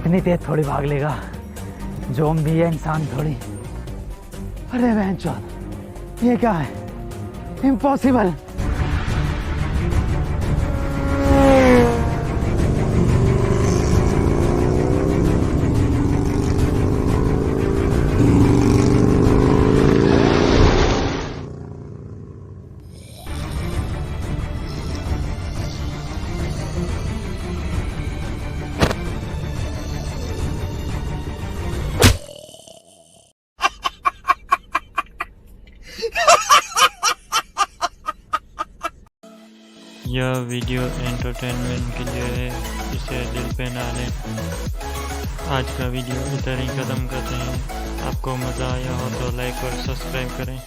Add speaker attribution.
Speaker 1: इतनी तेज थोड़ी भाग लेगा, ज़ॉम्बी है इंसान थोड़ी। अरे बहनचोद, ये क्या है? इम्पॉसिबल।
Speaker 2: यह वीडियो एंटरटेनमेंट के लिए है, इसे दिल पे ना लें। आज का वीडियो इधर ही ख़त्म करते हैं। आपको मज़ा आया हो तो लाइक और सब्सक्राइब करें।